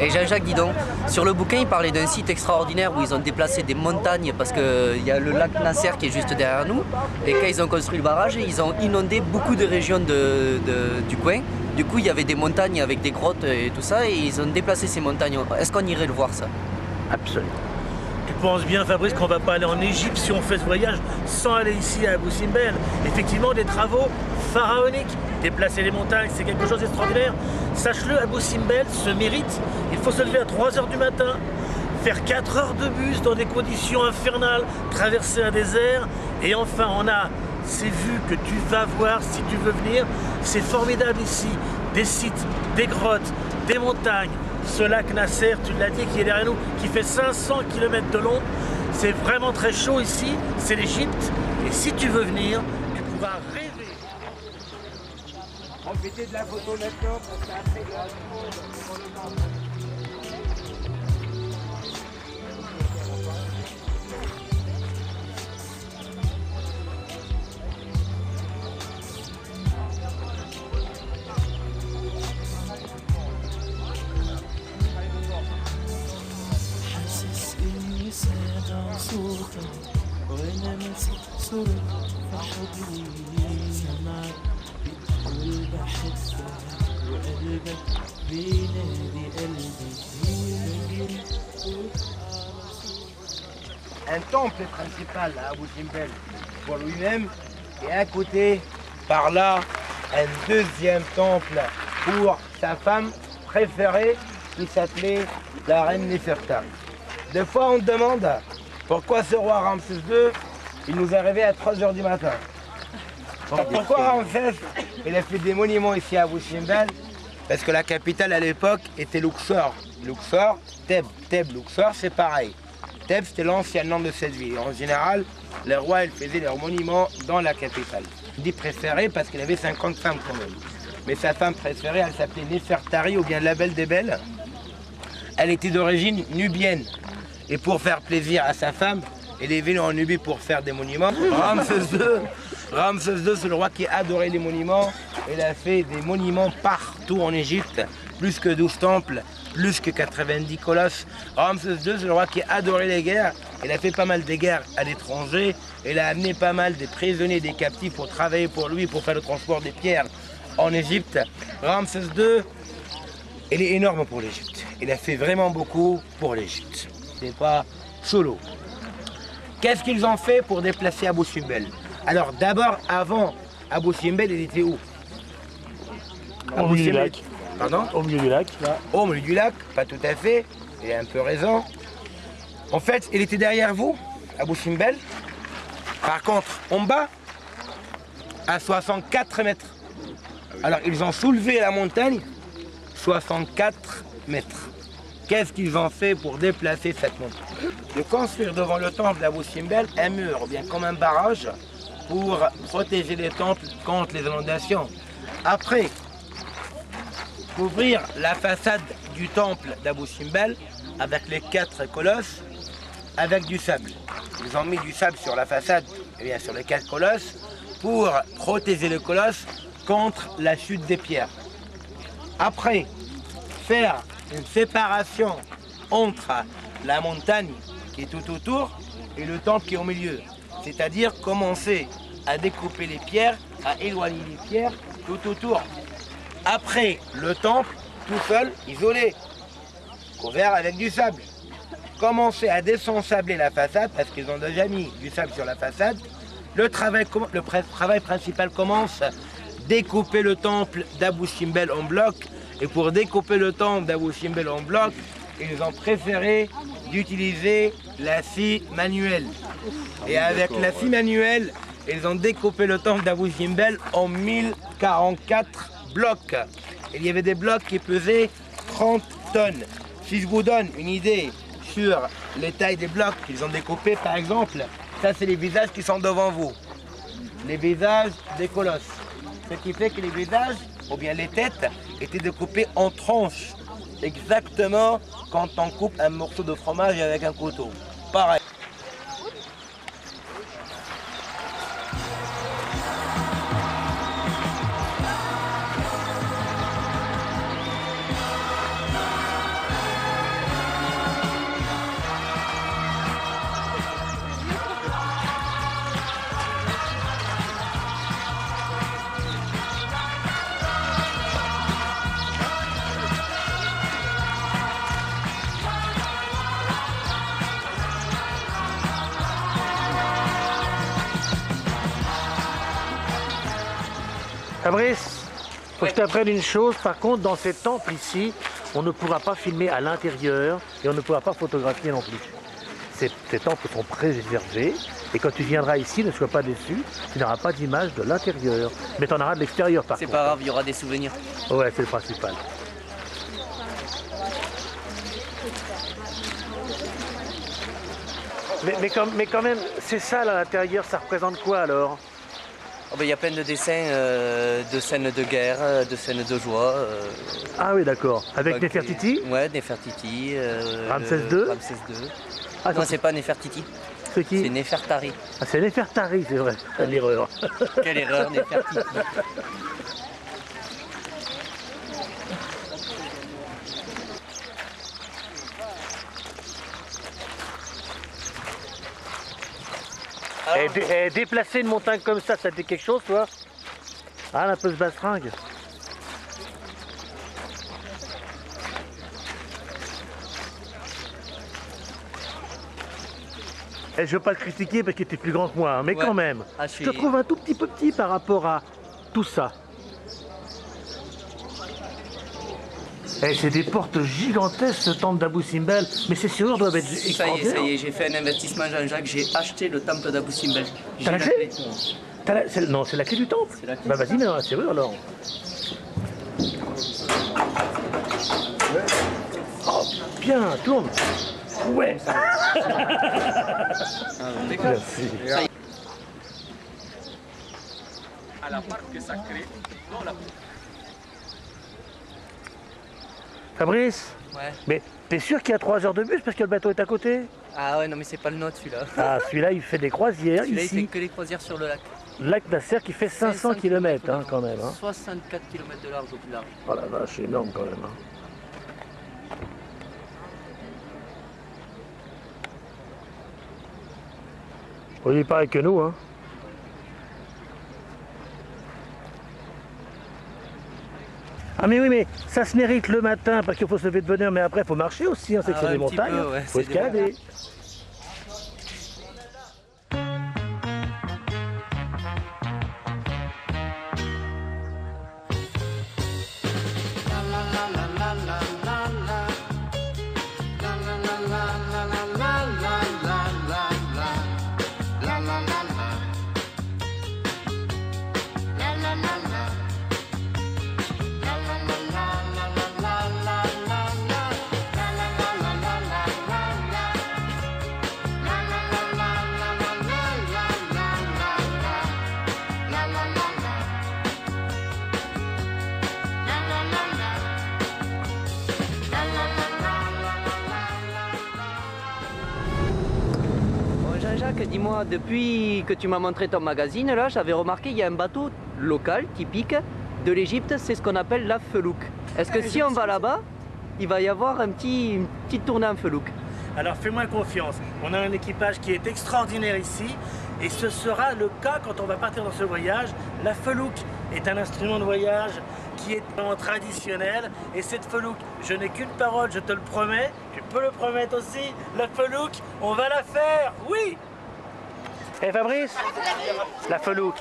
Et Jean-Jacques Guidon, sur le bouquin, il parlait d'un site extraordinaire où ils ont déplacé des montagnes parce qu'il y a le lac Nasser qui est juste derrière nous. Et quand ils ont construit le barrage, ils ont inondé beaucoup de régions du coin. Du coup, il y avait des montagnes avec des grottes et tout ça, et ils ont déplacé ces montagnes. Est-ce qu'on irait le voir, ça? Absolument. Tu penses bien, Fabrice, qu'on va pas aller en Égypte si on fait ce voyage sans aller ici à Abou Simbel. Effectivement, des travaux pharaoniques. Déplacer les montagnes, c'est quelque chose d'extraordinaire. Sache-le, Abou Simbel se mérite. Il faut se lever à 3 h du matin, faire 4 heures de bus dans des conditions infernales, traverser un désert. Et enfin, on a ces vues que tu vas voir si tu veux venir. C'est formidable ici. Des sites, des grottes, des montagnes. Ce lac Nasser, tu l'as dit, qui est derrière nous, qui fait 500 km de long. C'est vraiment très chaud ici, c'est l'Égypte. Et si tu veux venir, tu pourras rêver. Profitez de la photo maintenant parce qu'après il y a pour le temps. صوتك وانا مسك صورتك في حضني سمعك بتقول بحبك وقلبك بينادي قلبي بينادي Un temple principal à Abou Simbel pour lui-même et à côté, par là, un deuxième temple pour sa femme préférée qui s'appelait la reine Néfertari. Des fois on demande pourquoi ce roi Ramsès II, il nous est arrivé à 3 h du matin. Pourquoi Ramsès, il a fait des monuments ici à Abou Simbel? Parce que la capitale à l'époque était Luxor. Luxor, Thèbes, Luxor, c'est pareil. Thèbes, c'était l'ancien nom de cette ville. En général, les rois, ils faisaient leurs monuments dans la capitale. Il dit préférée parce qu'il avait 50 femmes quand même. Mais sa femme préférée, elle s'appelait Néfertari ou bien la Belle des Belles. Elle était d'origine nubienne. Et pour faire plaisir à sa femme, il est venu en Nubie pour faire des monuments. Ramsès II, c'est le roi qui adorait les monuments. Il a fait des monuments partout en Égypte, plus que 12 temples, plus que 90 colosses. Ramsès II, c'est le roi qui adorait les guerres. Il a fait pas mal de guerres à l'étranger. Il a amené pas mal de prisonniers, des captifs pour travailler pour lui, pour faire le transport des pierres en Égypte. Ramsès II, il est énorme pour l'Égypte. Il a fait vraiment beaucoup pour l'Égypte. C'est pas solo. Qu'est-ce qu'ils ont fait pour déplacer Abou Simbel? Alors d'abord, avant Abou Simbel, il était où? Au milieu du lac. Pardon? Au milieu du lac, là. Au milieu du lac, pas tout à fait. Il a un peu raison. En fait, il était derrière vous, Abou Simbel. Par contre, en bas, à 64 mètres. Alors, ils ont soulevé la montagne 64 mètres. Qu'est-ce qu'ils ont fait pour déplacer cette montagne? De construire devant le temple d'Abou Simbel un mur, ou bien comme un barrage, pour protéger les temples contre les inondations. Après, couvrir la façade du temple d'Abou Simbel avec les 4 colosses, avec du sable. Ils ont mis du sable sur la façade, et bien sur les 4 colosses, pour protéger les colosses contre la chute des pierres. Après, faire une séparation entre la montagne qui est tout autour et le temple qui est au milieu. C'est-à-dire commencer à découper les pierres, à éloigner les pierres tout autour. Après, le temple, tout seul, isolé, couvert avec du sable. Commencer à désensabler la façade, parce qu'ils ont déjà mis du sable sur la façade. Le travail principal commence, découper le temple d'Abou Simbel en bloc. Et pour découper le temple d'Abou Simbel en bloc, ils ont préféré d'utiliser la scie manuelle. Et avec la scie manuelle, ils ont découpé le temple d'Abou Simbel en 1044 blocs. Il y avait des blocs qui pesaient 30 tonnes. Si je vous donne une idée sur les tailles des blocs qu'ils ont découpés, par exemple, ça c'est les visages qui sont devant vous. Les visages des colosses. Ce qui fait que les visages, ou bien les têtes, étaient découpées en tranches. Exactement quand on coupe un morceau de fromage avec un couteau. Pareil. Fabrice, faut que je t'apprenne une chose. Par contre, dans ces temples ici, on ne pourra pas filmer à l'intérieur et on ne pourra pas photographier non plus. Ces temples sont préservés et quand tu viendras ici, ne sois pas déçu, tu n'auras pas d'image de l'intérieur, mais tu en auras de l'extérieur par contre. C'est pas grave, il y aura des souvenirs. Ouais, c'est le principal. Mais quand même, c'est ça là, à l'intérieur, ça représente quoi alors? Oh, ben, il y a plein de dessins de scènes de guerre, de scènes de joie. Ah oui, d'accord. Avec donc, Nefertiti? Ouais, Nefertiti. Ramsès II? Ramsès II. Ah, Non, c'est pas Nefertiti, c'est qui? c'est Nefertari. Ah, c'est Nefertari, c'est vrai. L'erreur. Quelle erreur, Nefertiti. Et déplacer une montagne comme ça te dit quelque chose, toi? Ah, un peu ce bastringue. Et je veux pas le critiquer parce qu'il était plus grand que moi, hein, mais Ouais. quand même. Ah, Je te trouve un tout petit peu petit par rapport à tout ça. Et c'est des portes gigantesques, ce temple d'Abou Simbel. Mais ces serrures doivent être Ça extraordinaires. y est, j'ai fait un investissement Jean-Jacques, j'ai acheté le temple d'Abou Simbel. J'ai T'as la acheté? clé. Non, c'est la clé du temple. C'est la clé. Bah vas-y, mets dans la serrure alors. Oh, bien, tourne. Ouais. Merci. Fabrice, Ouais. mais t'es sûr qu'il y a 3 heures de bus parce que le bateau est à côté? Ah ouais, non mais c'est pas le nôtre celui-là. Ah, celui-là, il fait des croisières Celui-là il fait ici. que les croisières sur le lac. Lac Nasser qui fait 500 km hein, quand même. Hein. 64 km de large au plus large. Oh la vache, c'est énorme quand même. Hein. Oui, il est pareil que nous. Hein. Ah mais oui, mais ça se mérite le matin parce qu'il faut se lever de bonne heure, mais après il faut marcher aussi, hein, c'est que Ah c'est ouais, des un petit montagnes, peu, ouais, faut c'est des escalader. Bon, Jean-Jacques, dis-moi, depuis que tu m'as montré ton magazine, là, j'avais remarqué qu'il y a un bateau local, typique de l'Égypte, c'est ce qu'on appelle la felouk. Est-ce que si on va là-bas, il va y avoir une petite tournée en felouk? Alors fais-moi confiance, on a un équipage qui est extraordinaire ici et ce sera le cas quand on va partir dans ce voyage. La felouk est un instrument de voyage qui est vraiment traditionnel et cette felouk, je n'ai qu'une parole, je te le promets, tu peux le promettre aussi, la felouk, on va la faire, oui. Eh Fabrice, la felouk,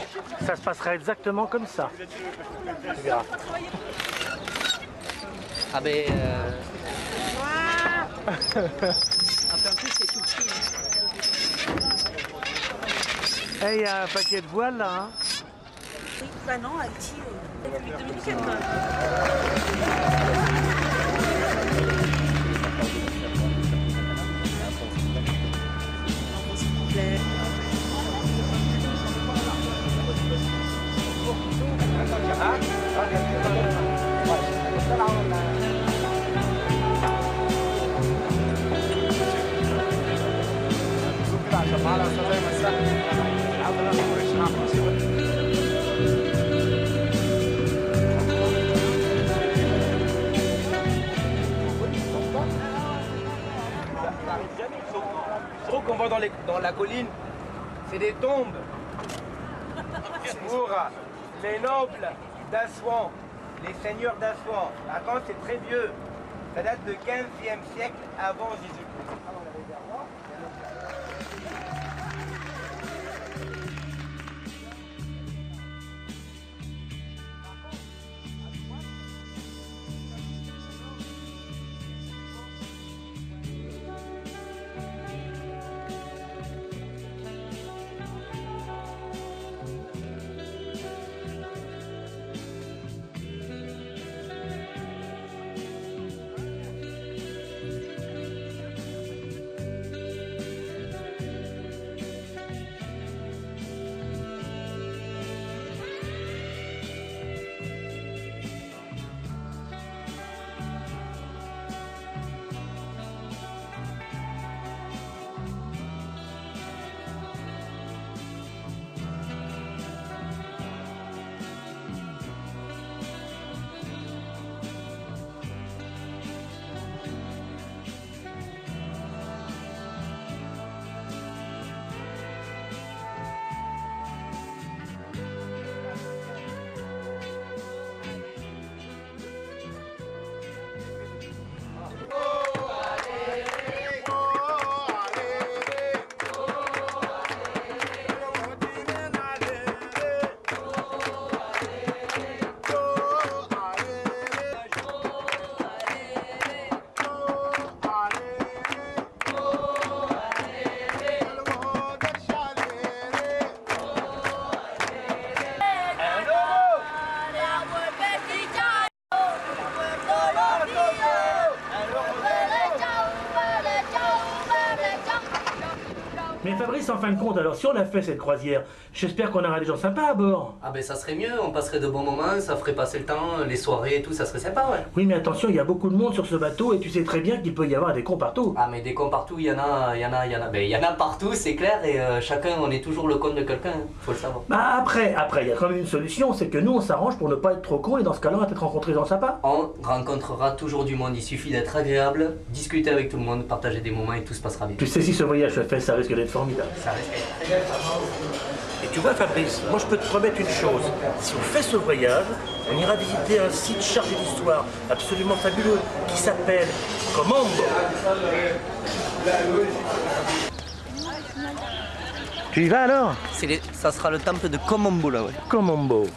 ça se passera exactement comme ça. Tu verras. Ah ben... en plus, c'est tout petit. Eh, il y a un paquet de voiles là, hein. Oui, bah non, Haïti, République dominicaine quand même. S'il vous plaît. Trop qu'on va dans la colline, c'est des tombes pour les nobles d'Assouan, les seigneurs d'Assouan. Attends, c'est très vieux. Ça date de 15e siècle avant Jésus-Christ. Fabrice, en fin de compte, alors si on a fait cette croisière, j'espère qu'on aura des gens sympas à bord. Ah ben ça serait mieux, on passerait de bons moments, ça ferait passer le temps, les soirées et tout, ça serait sympa, ouais. Oui, mais attention, il y a beaucoup de monde sur ce bateau et tu sais très bien qu'il peut y avoir des cons partout. Ah mais des cons partout, il y en a. Ben il y en a partout, c'est clair, et chacun, on est toujours le con de quelqu'un, faut le savoir. Bah après, il y a quand même une solution, c'est que nous on s'arrange pour ne pas être trop cons et dans ce cas-là on va peut-être rencontrer des gens sympas. On rencontrera toujours du monde, il suffit d'être agréable, discuter avec tout le monde, partager des moments et tout se passera bien. Tu sais, si ce voyage se fait, ça risque d'être formidable. Ça risque d'être très bien. Et tu vois Fabrice, moi je peux te promettre une chose, si on fait ce voyage, on ira visiter un site chargé d'histoire absolument fabuleux qui s'appelle Komombo. Tu y vas alors? Ça sera le temple de Komombo là, ouais. Komombo.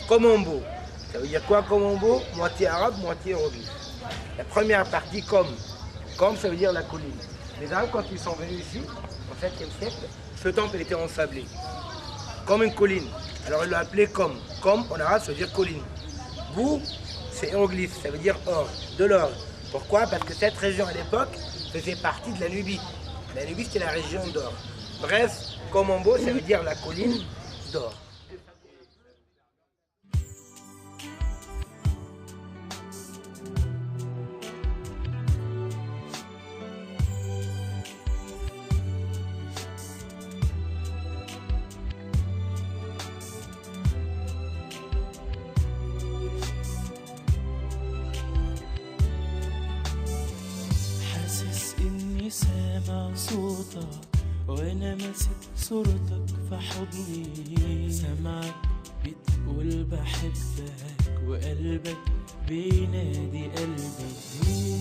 Komombo. Ça veut dire quoi Komombo? Moitié arabe, moitié hiéroglyphe. La première partie, Kom, ça veut dire la colline. Les Arabes, quand ils sont venus ici, au 7e siècle, ce temple était ensablé, comme une colline. Alors ils l'ont appelé Kom. Kom, en arabe, ça veut dire colline. Bou, c'est hiéroglyphe, ça veut dire or, de l'or. Pourquoi? Parce que cette région à l'époque faisait partie de la Nubie. La Nubie, c'était la région d'or. Bref, Komombo, ça veut dire la colline d'or. سامع صوتك وانا ماسك صورتك في حضني سامعك بتقول بحبك وقلبك بينادي قلبي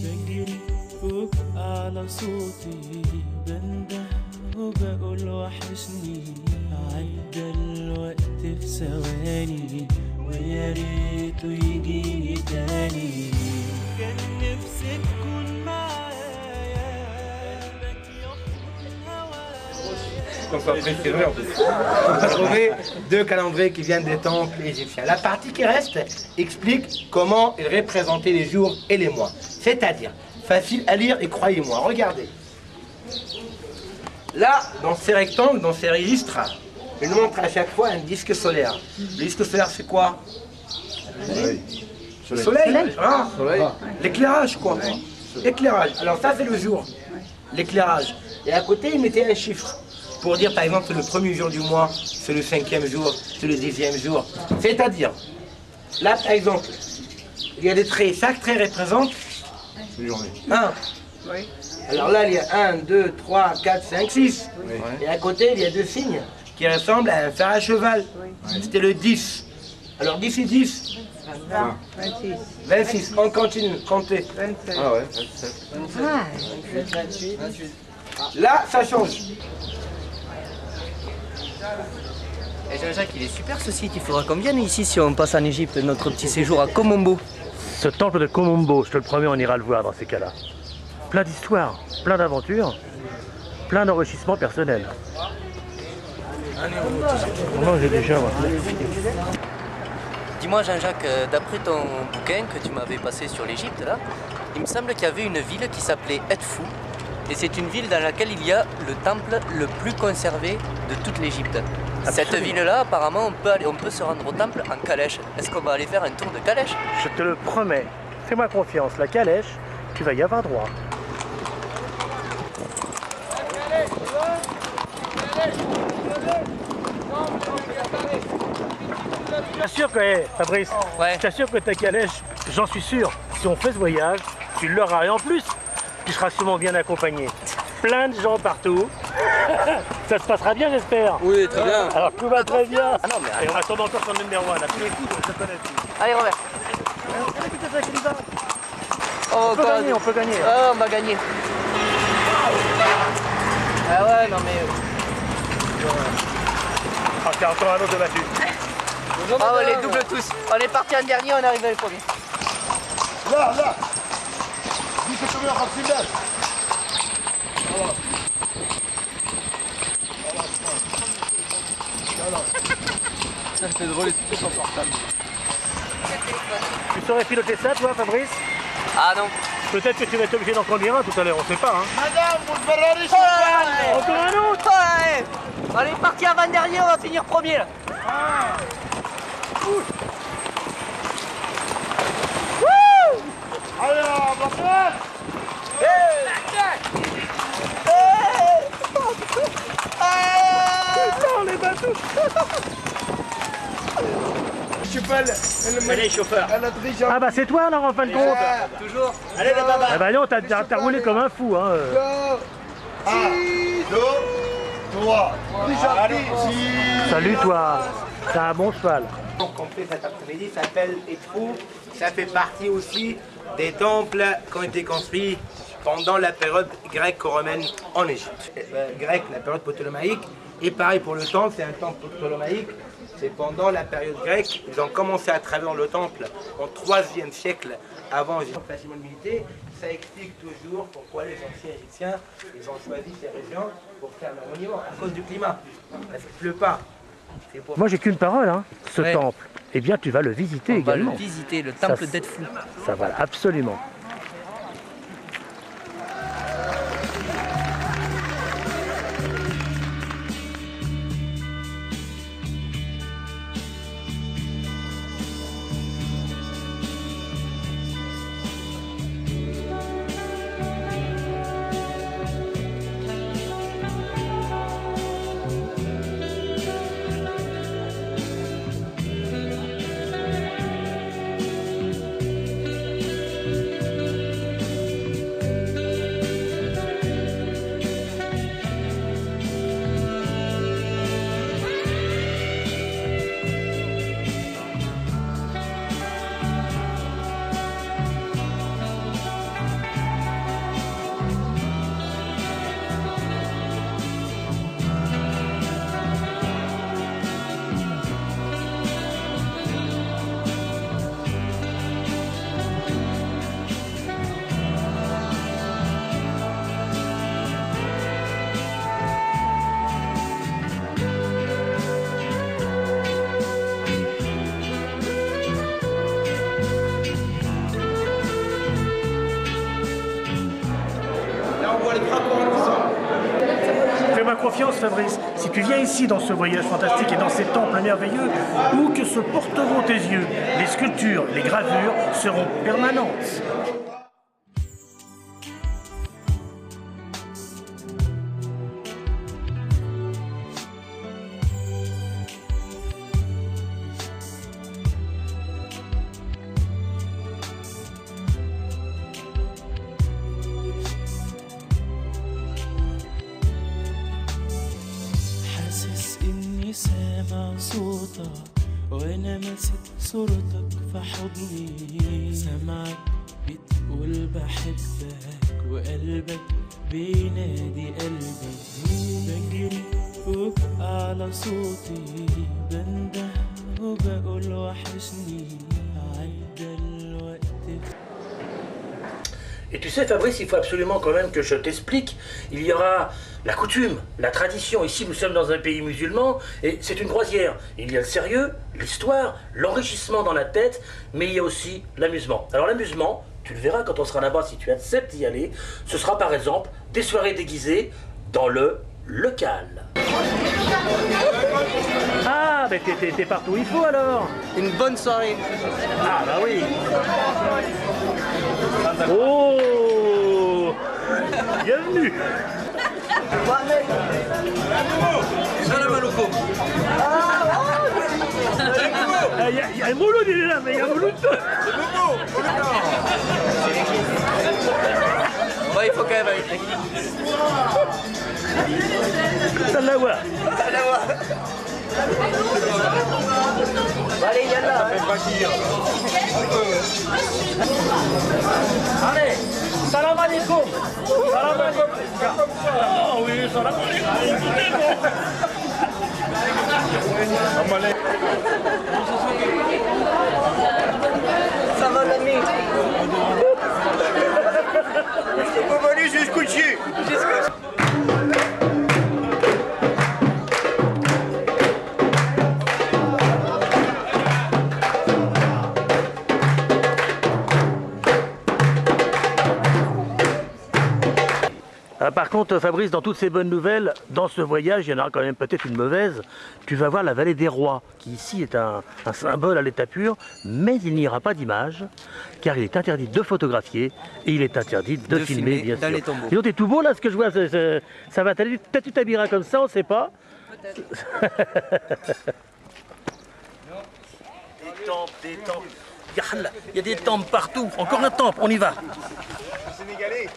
بجري وبقى على صوتي بنده وبقول وحشني عدى الوقت في ثواني ويا ريته يجيني تاني كان نفسي تكون معايا On va trouver deux calendriers qui viennent des temples égyptiens. La partie qui reste explique comment ils représentaient les jours et les mois. C'est-à-dire, facile à lire et croyez-moi, regardez. Là, dans ces rectangles, dans ces registres, ils montrent à chaque fois un disque solaire. Le disque solaire, c'est quoi? Le soleil. Ah, l'éclairage, quoi. Éclairage. Alors ça, c'est le jour. L'éclairage. Et à côté, ils mettaient un chiffre. Pour dire par exemple le premier jour du mois, c'est le 5e jour, c'est le 10e jour. C'est-à-dire, là par exemple, il y a des traits, chaque trait représente une journée. Oui. Alors là il y a 1, 2, 3, 4, 5, 6. Oui. Et à côté il y a deux signes qui ressemblent à un fer à cheval. Oui. C'était le 10. Alors 10 et 10 20. 26. 26, on continue, comptez. 27. Ah ouais, 27. 28, 28. Là ça change. Et Jean-Jacques, il est super ce site, il faudra qu'on vienne ici si on passe en Égypte, notre petit séjour à Komombo. Ce temple de Komombo, je te le promets, on ira le voir dans ces cas-là. Plein d'histoires, plein d'aventures, plein d'enrichissements personnels. Non, j'ai déjà, moi. Dis-moi Jean-Jacques, d'après ton bouquin que tu m'avais passé sur l'Égypte, là, il me semble qu'il y avait une ville qui s'appelait Edfou. Et c'est une ville dans laquelle il y a le temple le plus conservé de toute l'Égypte. Cette ville-là, apparemment, on peut se rendre au temple en calèche. Est-ce qu'on va aller faire un tour de calèche? Je te le promets. Fais-moi confiance, la calèche, tu vas y avoir droit. Je t'assure que, Fabrice, ouais. Je t'assure que ta calèche, j'en suis sûr, si on fait ce voyage, tu l'auras. Et en plus, tu seras sûrement bien accompagné. Plein de gens partout. Ça se passera bien, j'espère. Oui, très bien. Alors tout va très bien. Ah non, mais... Et on attend encore sur le numéro 1. À tous les coups, on se connaît plus. Allez, Robert. On peut gagner, on peut gagner. Oh, on va gagner. Ah ouais, non mais... Ah, c'est encore un autre de battu. Ah ouais, les doubles tous. On est parti en dernier, on est arrivé le premier. Là, là. Dis que tu veux un petit. C'est drôle, c'est tout portable. Tu saurais piloter ça, toi, Fabrice? Ah non. Peut-être que tu vas être obligé d'en conduire un tout à l'heure, on sait pas. Hein. Madame, vous Ferrari cheval. Encore un autre. Ouais. On est parti avant-dernier, on va finir premier là. Alors, bonsoir. Les bateaux. Cheval, Allez, chauffeur. elle a déjà. Ah bah c'est toi alors en fin de compte. Toujours. Allez, les babas. Ah bah non, t'as roulé comme un fou. Hein. 1, 2, 3. Déjà Salut toi. T'as un bon cheval. qu'on fait cet après-midi s'appelle Edfou. Ça fait partie aussi des temples qui ont été construits pendant la période grecque-romaine en Égypte. Grec, la période ptolémaïque. Et pareil pour le temple, c'est un temple ptolémaïque. C'est pendant la période grecque. Ils ont commencé à travailler dans le temple au 3e siècle avant Jésus. Facilement milité. Ça explique toujours pourquoi les anciens Égyptiens ils ont choisi ces régions pour faire leur monument à cause du climat. Parce qu'il ne pleut pas. Pour... Moi j'ai qu'une parole, hein. Ce Ouais. temple. Eh bien tu vas le visiter On va également. le visiter, le temple Ça, d'Edfou. Ça va, absolument. Fais-moi confiance Fabrice, si tu viens ici dans ce voyage fantastique et dans ces temples merveilleux, où que se porteront tes yeux, les sculptures, les gravures seront permanentes. حاسس اني سامع صوتك وانا ماسك صورتك في حضني سامعك بتقول بحبك وقلبك بينادي قلبي بجري فوق على صوتي بنده وبقول وحشني عدى الوقت. Et tu sais Fabrice, il faut absolument quand même que je t'explique, il y aura la coutume, la tradition, ici nous sommes dans un pays musulman et c'est une croisière. Il y a le sérieux, l'histoire, l'enrichissement dans la tête, mais il y a aussi l'amusement. Alors l'amusement, tu le verras quand on sera là-bas si tu acceptes d'y aller, ce sera par exemple des soirées déguisées dans le local. Ah, mais t'es partout où il faut alors. Une bonne soirée. Ah bah oui. Oh, bienvenue. Salam alaikum. Il y a un moulon déjà, mais il y a un moulon. Ouais, il faut quand même aller. Salawa. Allez, yallah. Allez, salam alaikum. Salam alaikum. Oh oui, salam alaikum. Ça va l'ami. On va aller jusqu'au chier. Bah, par contre, Fabrice, dans toutes ces bonnes nouvelles, dans ce voyage, il y en aura quand même peut-être une mauvaise. Tu vas voir la vallée des rois, qui ici est un symbole à l'état pur, mais il n'y aura pas d'image, car il est interdit de photographier et il est interdit de filmer, bien dans sûr. les tombeaux. Dis donc, t'es tout beau là, ce que je vois, ça va t'aller. Peut-être tu t'habilleras comme ça, on ne sait pas. Des temples. Il y a des temples partout. Encore un temple, on y va. Sénégalais.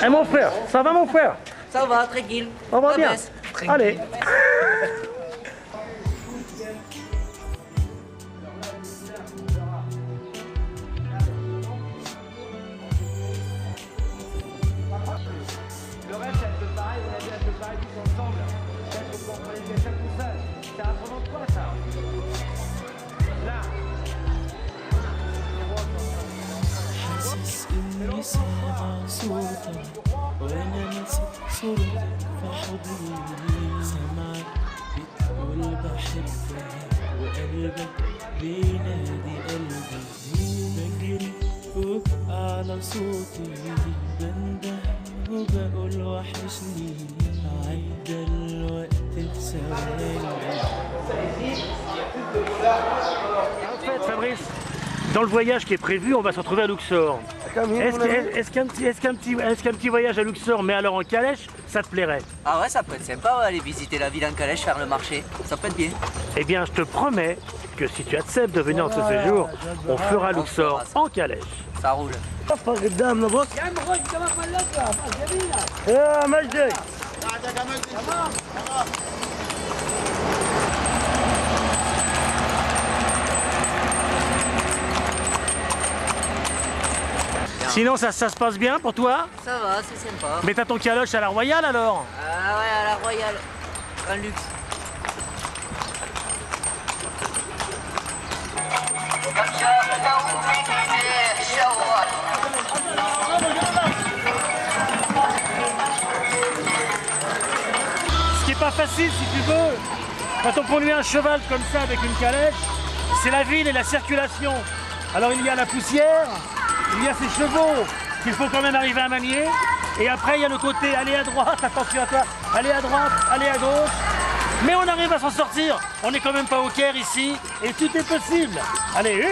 Eh mon frère, ça va mon frère? Ça va, tranquille. On va Ça bien. baisse. Allez. Le reste, c'est un peu pareil, on a vu un peu pareil tous ensemble. Peut-être qu'on comprenait bien ça tout seul. Ça représente quoi ça? Là. حاسس اني سامع صوتك وانا نسيت صورتك في حضني سامعك بتقول بحبك وقلبك بينادي قلبي بجري وبقى على صوتي بنده وبقول وحشني عدى الوقت بثواني. En fait, Fabrice, dans le voyage qui est prévu, on va se retrouver à Luxor. Est-ce qu'un petit voyage à Luxor, mais alors en calèche, ça te plairait? Ah ouais, ça peut être sympa, ouais, aller visiter la ville en calèche, faire le marché. Ça peut être bien. Eh bien, je te promets que si tu acceptes de venir en ce séjour, on fera Luxor en calèche. Ça roule. Sinon, ça se passe bien pour toi? Ça va, c'est sympa. Mais t'as ton caloche à la Royale alors? Ah ouais, à la Royale. Un luxe. Ce qui est pas facile, si tu veux, quand on conduit un cheval comme ça avec une calèche, c'est la ville et la circulation. Alors il y a la poussière, il y a ces chevaux qu'il faut quand même arriver à manier. Et après, il y a le côté aller à droite, attention à toi, aller à droite, aller à gauche. Mais on arrive à s'en sortir. On n'est quand même pas au Caire ici et tout est possible. Allez,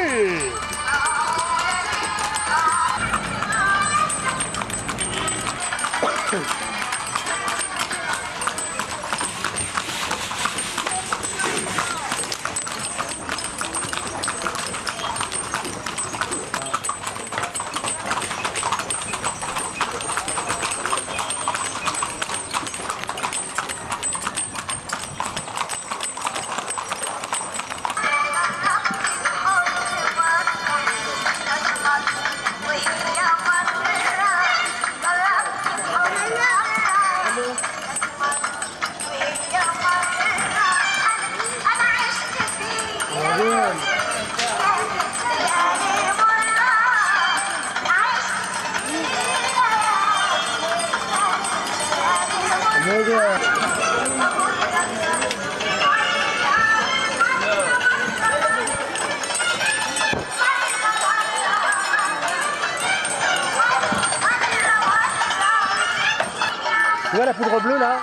Tu vois la poudre bleue là?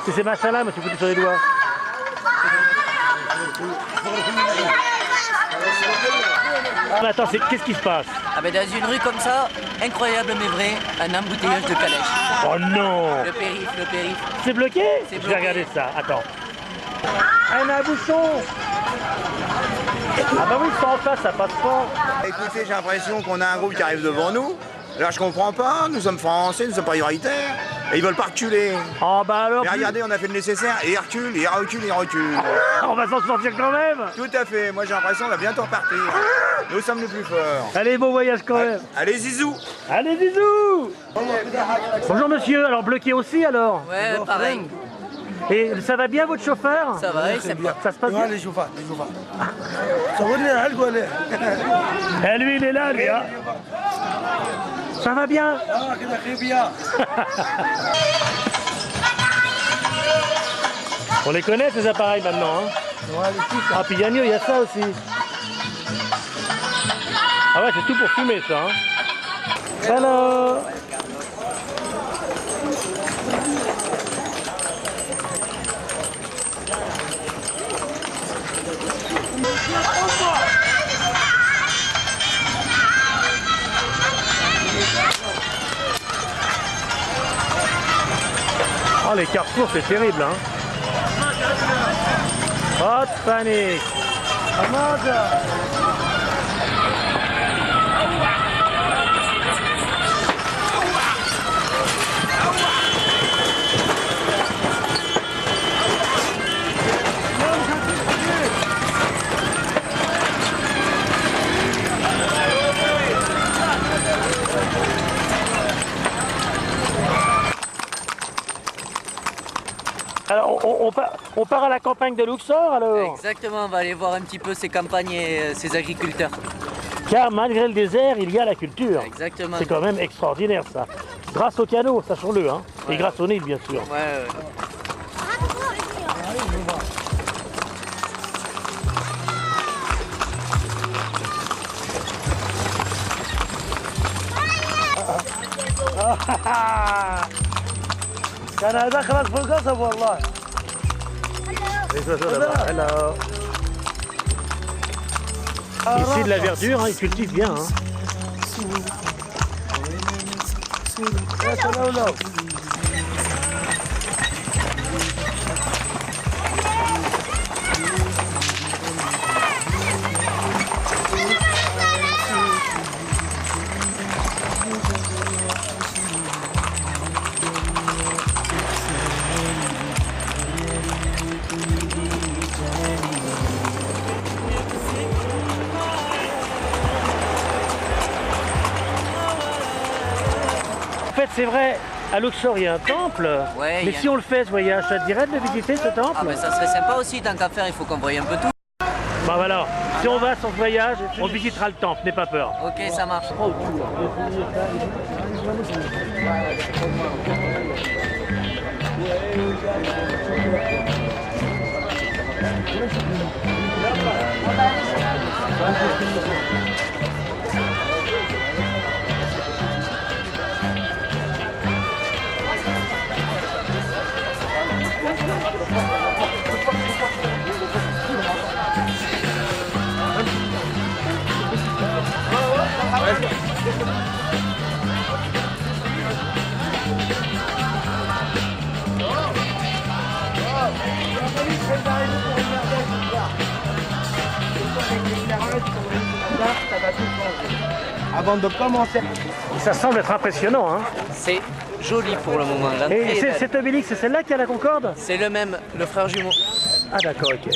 C'est ces machins-là, mais tu fous sur les doigts. Ah, mais attends, qu'est-ce qui se passe? Ah ben dans une rue comme ça, incroyable mais vrai, un embouteillage de calèche. Oh non! Le périph'. C'est bloqué? C'est Je bloqué. vais regarder ça, attends. Un bouchon! Ah bah oui, ça en face, ça passe pas. Écoutez, j'ai l'impression qu'on a un groupe qui arrive devant nous. Là, je comprends pas, nous sommes français, nous sommes prioritaires. Et ils veulent pas reculer. Oh bah alors... Mais regardez, on a fait le nécessaire, et ils reculent, ils reculent, ils reculent. On va s'en sortir quand même! Tout à fait, moi j'ai l'impression qu'on va bientôt repartir. Nous sommes les plus forts. Allez, bon voyage quand même! Allez, zizou! Allez, bisous! Bonjour monsieur, alors bloqué aussi alors? Ouais, pareil. Et ça va bien votre chauffeur? Ça va, c'est bien. Ça se passe bien? Eh lui il est là lui hein. Ça va bien? On les connaît ces appareils maintenant hein? Ah puis Yannick, il y a ça aussi. Ah ouais, c'est tout pour fumer ça hein. Alors oh les carrefours c'est terrible hein. Pas de panique. Alors on part à la campagne de Luxor alors? Exactement, on va aller voir un petit peu ces campagnes et ces agriculteurs. Car malgré le désert, il y a la culture. Exactement. C'est quand même extraordinaire ça. Grâce au canot, sachons-le, hein. Ouais. Et grâce au Nil bien sûr. Ouais. Canada خلاص فوق القصب والله. Hello. Ici de la verdure, hein, ils cultivent bien. Hein. En fait, c'est vrai, à Luxor, il y a un temple. Ouais, mais il y a- si on le fait, ce voyage, ça te dirait de le visiter, ce temple? Ah ben ça serait sympa aussi, tant qu'à faire, il faut qu'on voie un peu tout. Bah voilà, si on va sur ce voyage, on visitera le temple, n'aie pas peur. Ok, ça marche. Avant de commencer. Ça semble être impressionnant, hein. C'est joli pour le moment. L'entrée Et est belle. cet obélisque, c'est celle-là qui a la Concorde? C'est le même, le frère jumeau. Ah d'accord, ok.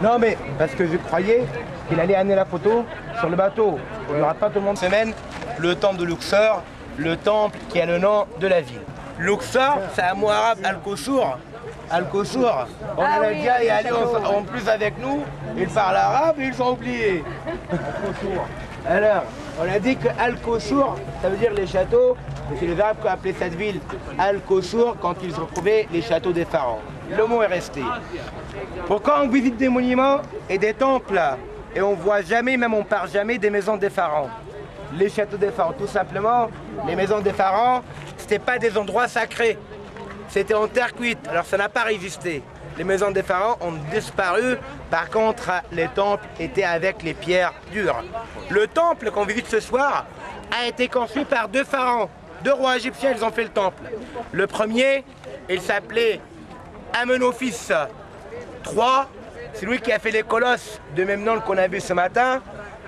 Non mais, parce que je croyais qu'il allait amener la photo sur le bateau. Il n'y aura pas tout le monde semaine. Le temple de Luxor, le temple qui a le nom de la ville. Luxor, c'est un mot arabe, Al-Kosour. Al-Kosour. On a déjà y aller en plus avec nous. Ils parlent arabe et ils ont oublié. Alors, on a dit que Al-Kosour, ça veut dire les châteaux. C'est les Arabes qui ont appelé cette ville Al-Kosour quand ils ont trouvé les châteaux des pharaons. le mot est resté. Pourquoi on visite des monuments et des temples et on voit jamais, même on parle jamais des maisons des pharaons? Les châteaux des pharaons, tout simplement, les maisons des pharaons, c'était pas des endroits sacrés. C'était en terre cuite, alors ça n'a pas résisté. Les maisons des pharaons ont disparu, par contre les temples étaient avec les pierres dures. Le temple qu'on visite ce soir a été construit par 2 pharaons, 2 rois égyptiens, ils ont fait le temple. Le premier, il s'appelait Amenophis III, c'est lui qui a fait les colosses de même nom qu'on a vu ce matin,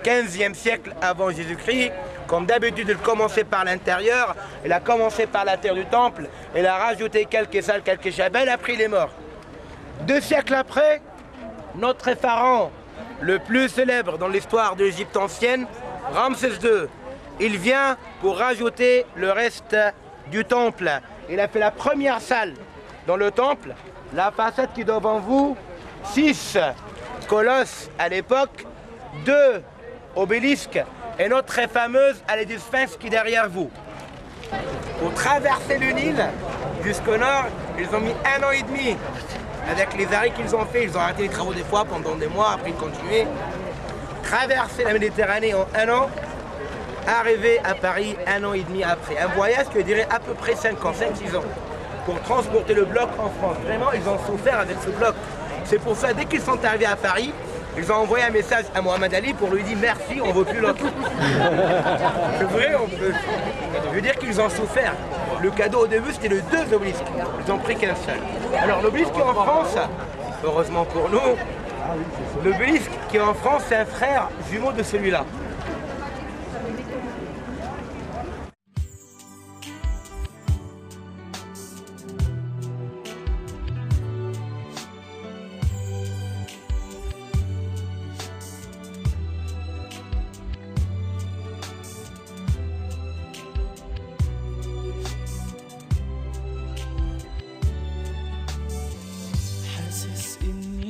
15e siècle avant Jésus-Christ. Comme d'habitude, il commençait par l'intérieur, il a commencé par la terre du temple, il a rajouté quelques salles, quelques chapelles, après il est mort. 2 siècles après, notre pharaon, le plus célèbre dans l'histoire de l'Égypte ancienne, Ramsès II, il vient pour rajouter le reste du temple. Il a fait la première salle dans le temple, la façade qui est devant vous, 6 colosses à l'époque, 2 obélisques et notre très fameuse allée du Sphinx qui est derrière vous. Pour traverser le Nil jusqu'au nord, ils ont mis 1 an et demi. Avec les arrêts qu'ils ont fait, ils ont arrêté les travaux des fois pendant des mois, après ils continuaient. Traverser la Méditerranée en 1 an, arriver à Paris 1 an et demi après. Un voyage qui durait à peu près 5 ans, 5-6 ans, pour transporter le bloc en France. Vraiment, ils ont souffert avec ce bloc. C'est pour ça, dès qu'ils sont arrivés à Paris, ils ont envoyé un message à Mohamed Ali pour lui dire merci, on ne veut plus l'autre. C'est vrai, on peut. Je veux dire qu'ils ont souffert. Le cadeau au début, c'était le 2 obélisques. Ils ont pris qu'un seul. Alors l'obélisque qui est en France, heureusement pour nous, l'obélisque qui est en France, c'est un frère jumeau de celui-là.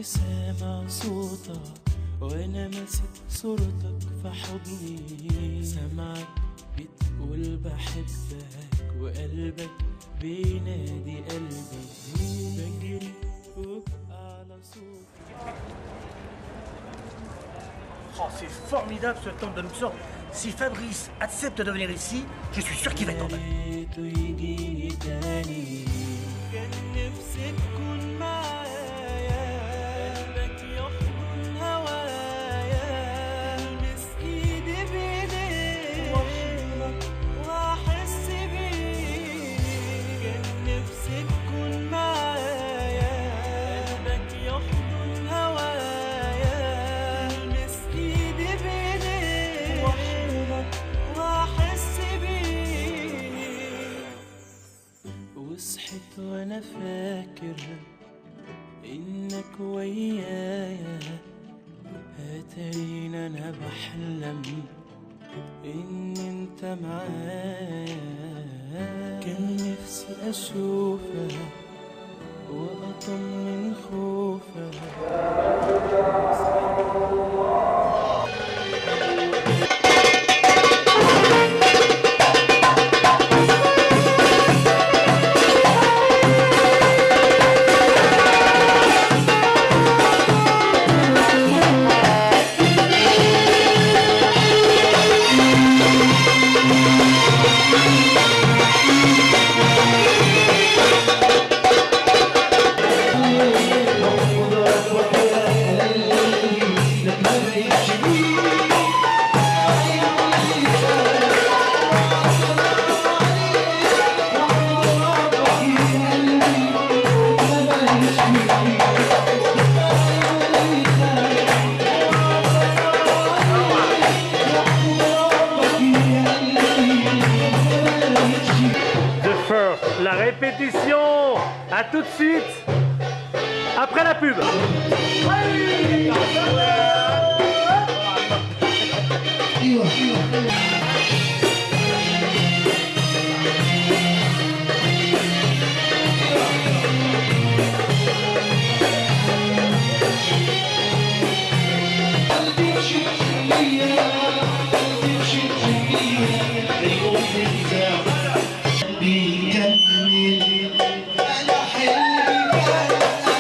سامع صوتك وانا ماسك صورتك في حضني سامعك بتقول بحبك وقلبك بينادي قلبي بجري فوق على صوتك. Oh, c'est formidable ce temple de Luxor. Si Fabrice accepte de venir ici, je suis sûr qu'il va être en bas. وصحيت وانا فاكر انك ويايا هترين انا بحلم ان انت معايا كان نفسي اشوفك واطمن خوفك. La répétition, à tout de suite, après la pub. بيكمل أنا حلمي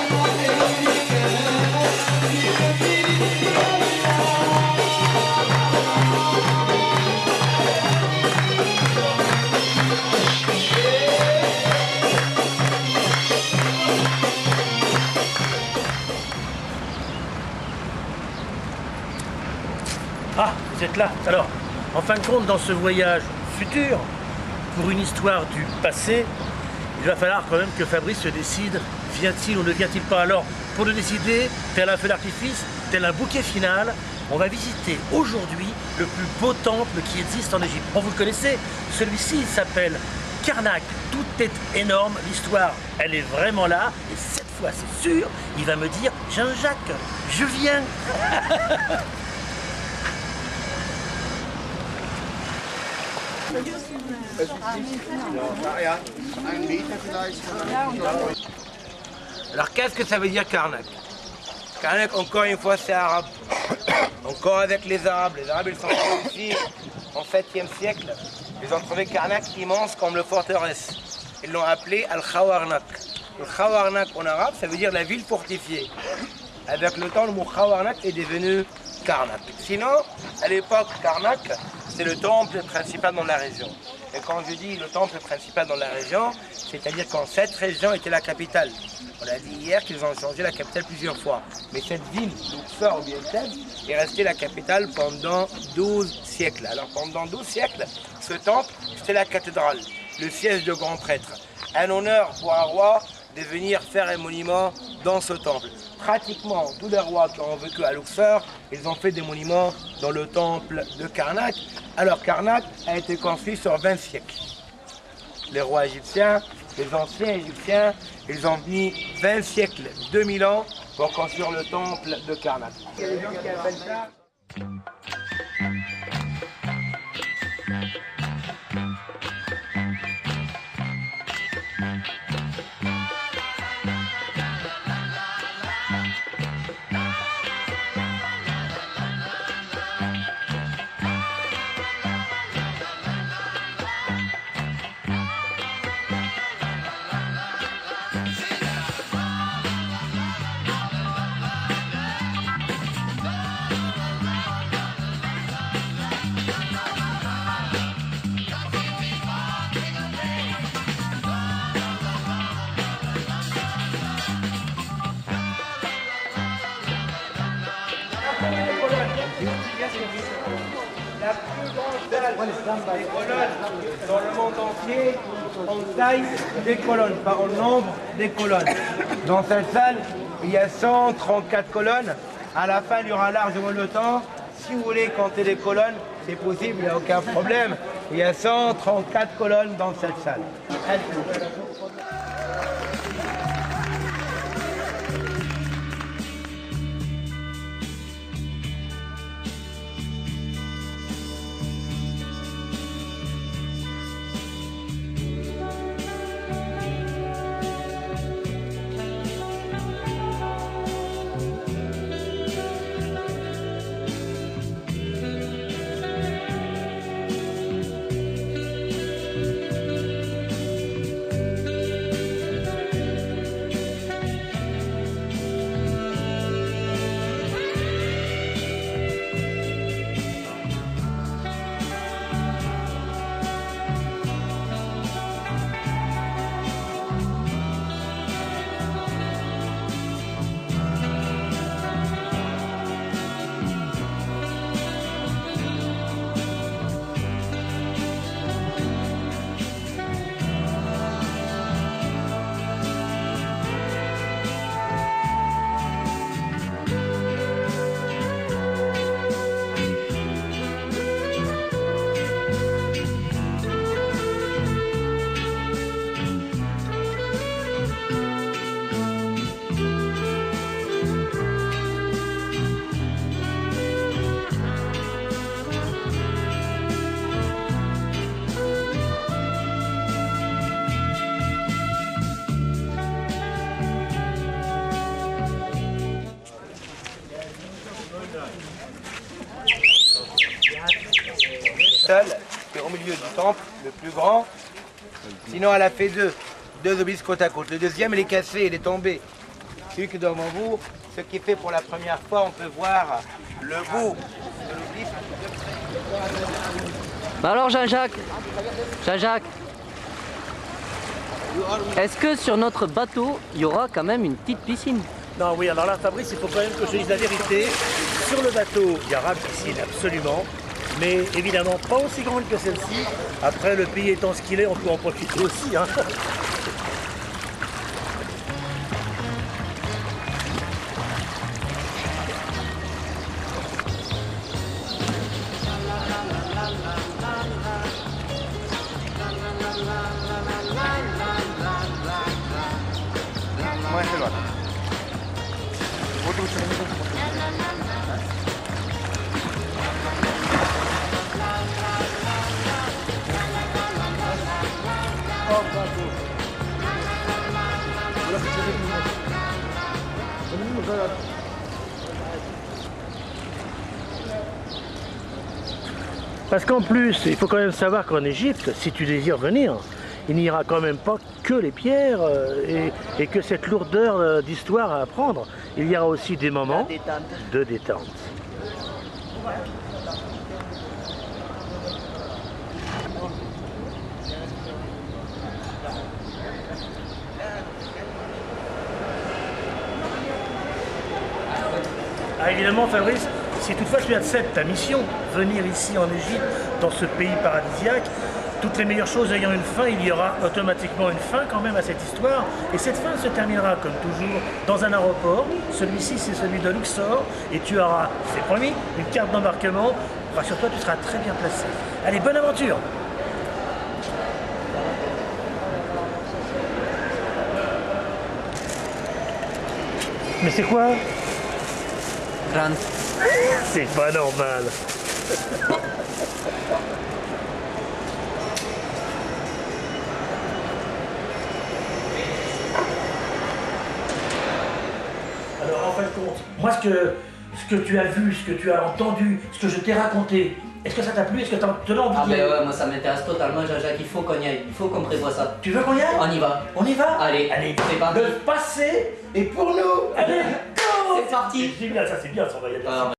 d'être là. Alors, en fin de compte, dans ce voyage futur, pour une histoire du passé, il va falloir quand même que Fabrice se décide, vient-il ou ne vient-il pas. Alors, pour le décider, tel un feu d'artifice, tel un bouquet final, on va visiter aujourd'hui le plus beau temple qui existe en Égypte. Bon, vous le connaissez, celui-ci il s'appelle Karnak. Tout est énorme, l'histoire, elle est vraiment là. Et cette fois, c'est sûr, il va me dire, Jean-Jacques, je viens. Alors qu'est-ce que ça veut dire Karnak? Karnak, encore une fois, c'est arabe. Encore avec les Arabes. Les Arabes, ils sont venus ici en 7e siècle. Ils ont trouvé Karnak immense comme le forteresse. Ils l'ont appelé Al-Khawarnak. Le Khawarnak en arabe, ça veut dire la ville fortifiée. Avec le temps, le mot Khawarnak est devenu Karnak. Sinon, à l'époque, Karnak, c'est le temple principal dans la région. Et quand je dis le temple principal dans la région, c'est-à-dire quand cette région était la capitale. On a dit hier qu'ils ont changé la capitale plusieurs fois. Mais cette ville, Luxor ou bien Thèbes, est restée la capitale pendant 12 siècles. Alors pendant 12 siècles, ce temple, c'était la cathédrale, le siège de grand prêtre. Un honneur pour un roi de venir faire un monument dans ce temple. Pratiquement tous les rois qui ont vécu à Luxor, ils ont fait des monuments dans le temple de Karnak. Alors Karnak a été construit sur 20 siècles. Les rois égyptiens, les anciens égyptiens, ils ont mis 20 siècles, 2000 ans pour construire le temple de Karnak. Il y a des gens qui appellent ça... La plus grande salle des colonnes dans le monde entier en taille des colonnes, pas en nombre des colonnes. Dans cette salle, il y a 134 colonnes. À la fin, il y aura largement le temps. Si vous voulez compter les colonnes, c'est possible, il n'y a aucun problème. Il y a 134 colonnes dans cette salle. Qui est au milieu du temple, le plus grand. Sinon, elle a fait deux obélisques côte à côte. Le deuxième, il est cassé, il est tombé. Celui qui est devant vous, ce qui fait pour la première fois, on peut voir le bout de l'obélisque. Alors Jean-Jacques, est-ce que sur notre bateau, il y aura quand même une petite piscine? Non, oui, alors là, Fabrice, il faut quand même que je dise la vérité. Sur le bateau, il y aura une piscine, absolument. mais évidemment pas aussi grande que celle-ci. Après, le pays étant ce qu'il est, on peut en profiter aussi. Hein. Parce qu'en plus, il faut quand même savoir qu'en Égypte, si tu désires venir, il n'y aura quand même pas que les pierres et que cette lourdeur d'histoire à apprendre. Il y aura aussi des moments de détente. Ah, évidemment, Fabrice, si toutefois tu acceptes ta mission, venir ici en Égypte, dans ce pays paradisiaque, toutes les meilleures choses ayant une fin, il y aura automatiquement une fin quand même à cette histoire. Et cette fin se terminera, comme toujours, dans un aéroport. Celui-ci, c'est celui de Luxor. Et tu auras, c'est promis, une carte d'embarquement. Rassure-toi, tu seras très bien placé. Allez, bonne aventure! Mais c'est quoi? C'est pas normal. Alors en fin de compte, moi ce que tu as vu, ce que tu as entendu, ce que je t'ai raconté, est-ce que ça t'a plu? Est-ce que tu as envie Ah d'y aller? ouais, moi ça m'intéresse totalement, Jean-Jacques, il faut qu'on y aille, il faut qu'on prévoie ça. Tu veux qu'on y aille? On y va. On y va? Allez, Allez, c'est parti. le passé est pour nous. Allez, go! C'est parti. C'est génial, ça c'est bien, ça on va y aller.